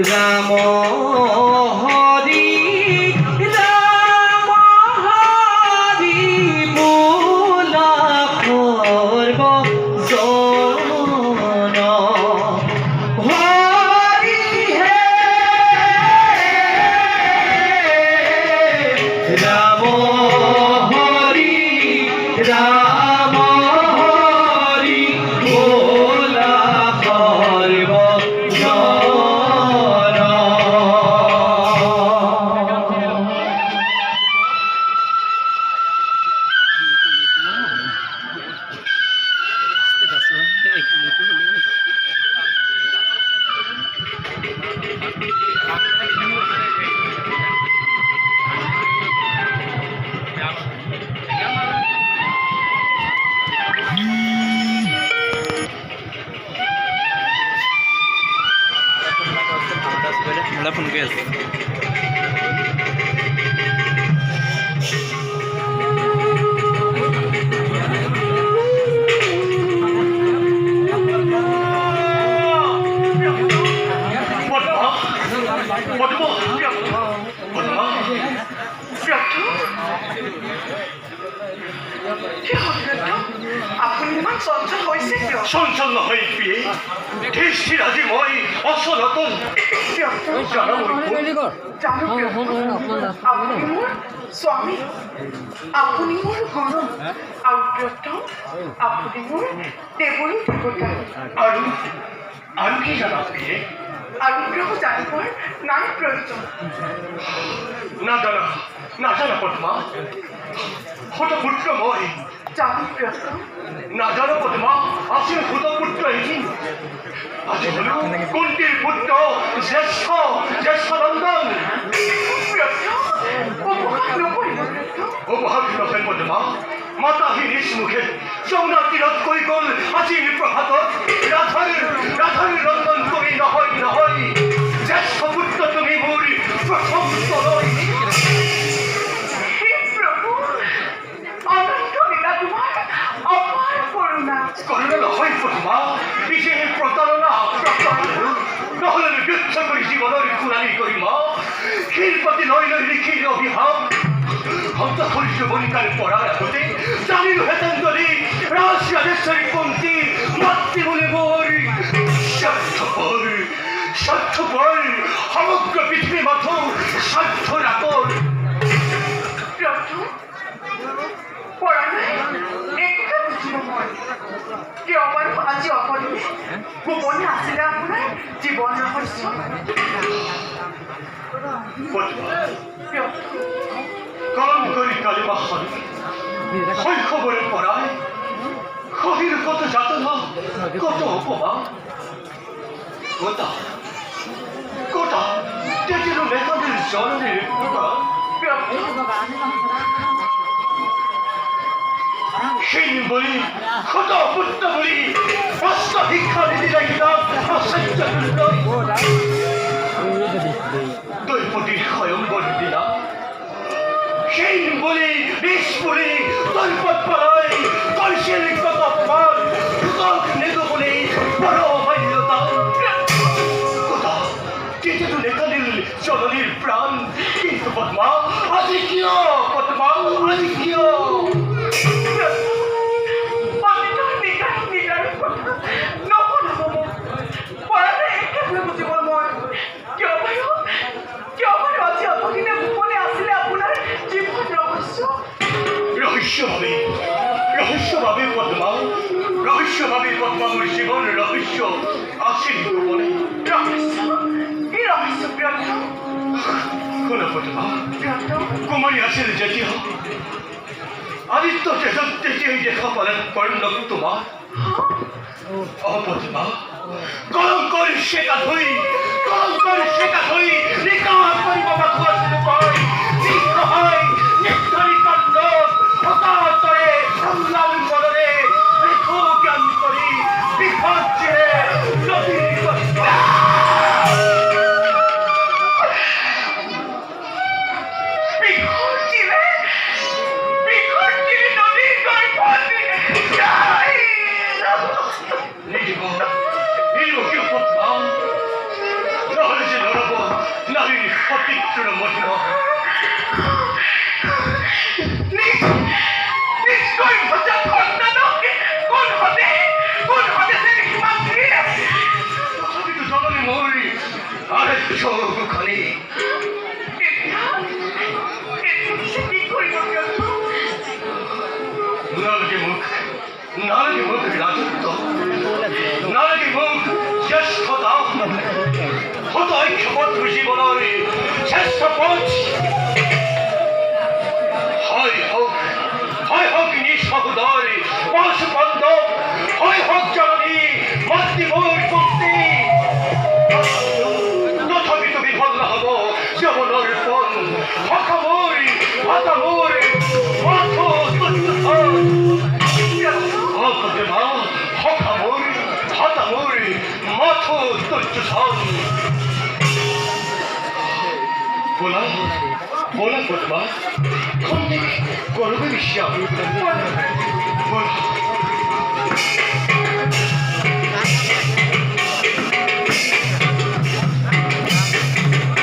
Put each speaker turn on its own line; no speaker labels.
রাম হরি রাম হরি মূলা পর্ব জন হরি হে রাম হরি রাম হরি মূলা পর্ব
ফোন করে আছে
আপুনি ইমান চঞ্চল হৈছে কিয়?
চঞ্চল নহয় পিয়ে ধীৰ আজি মই অচনতন
জানো আপুনি মোৰ স্বামী, আপুনি মোৰ ঘৰ আৰু প্ৰিয়তম, আপুনি মোৰ দেৱৰো দেৱতা।
আৰু কি জানা পিয়ে?
অনুগ্ৰহ জানিবৰ নাই প্ৰয়োজন।
নাজানা পদ্মা শতপুত্ৰ মই
জানো প্ৰিয়তম,
নাজানো পদ্মা আছিল শতপুত্ৰ এদিন আজি হলো কুন্তীৰ পুত্ৰ জ্যেষ্ঠ নন্দন। অবহাগ নহয় পদ্মা মাতাহী নিজ মুখে যমুনা তীৰত কৈ গ'ল আজিৰ প্ৰভাতত ৰাধাৰ নন্দন তুমি নহয় জ্যেষ্ঠ পুত্ৰ তুমি মোৰ প্ৰথম তলৈ। করুণা নহয় পদ্মা বিশেষ প্রতারণা নহলে যুদ্ধ কৰি জীৱনৰ কুৰালী কৰিম শিলপতি লৈ লিখিৰ অভিভাৱ হন্ত কৰিছো বনিকাৰ পৰাৰ আগতে জানিলোহেঁতেন যদি ৰাজৰাজেশ্বৰী কুন্তী মাতৃমূলে মোৰ স্বাৰ্থপৰ সমগ্ৰ পৃথিৱী মাথো স্বাৰ্থৰ আকর।
আজি অকল গোপনে আছিলে আপোনাৰ জীৱন ৰহস্য।
কলম কৰি কালিবাসন শৈশৱৰে পৰাই শৰীৰ কত যাতনা কত অপমান কটা তেতিয়ানো মেঘালীৰ জননীৰ সেই বলি শত পুত্ৰ বুলি অস্ত শিক্ষা নিদিলে কিতাপ দৈপতিৰ স্বয়ংবৰ দিনা সেই বলি বিষ পুৰি দৈপত পলাই কৈছিল কত অপমান নিদো বুলি বড় মান্যতা কথা তেতিয়াতো নেকালিল জননীৰ প্ৰাণ। কিন্তু পদ্মা আজি কিয় পদ্মা আজি কিয় রহস্যভাবে পদ্মা মোৰ জীৱন ৰহস্য আছিল গোপনে। শুন পদ্মা কুমাৰী আছিল যেতিয়া আদিত্য তেজত তেতিয়াই দেখা পালে কৰ্ণক তোমাৰ পদ্মা কলংকৰ শেকা ধৰি নিকাহ কৰিব বাকুৱাছিলো মই নিসহায় নিৰ্ধাৰী কাণ্ড হতাহতৰে সংগ্ৰাম মনৰে জ্ঞান কৰি বিপদে নদীৰ নারীর সতীত্র মহিমা
নিশ্চয় ভোজা কর্তা নহে কোন হতে সে মাতৃ
আমি তো জননী মৌরি আরেক চোখখানি
সে কি করিব প্রিয়তম?
নারী মুখ রাজত্ব নারী মুখ জ্যেষ্ঠতা হত ঐক্যবদ্ধ জীবনের শ্রেষ্ঠ পথ হয় হোক নিঃসহোদয় পশুপন্দব হয় হোক জননী মাতৃমূর মুক্তি তথাপি তুমি ভগ্ন হব যমনের পণ হকামরি ভাতামরি মাথ হকামরি ভাতামরি মাথ তুচ্ছন বলা পদ্মা খন্ডিক করবে বিশ্বাস বলা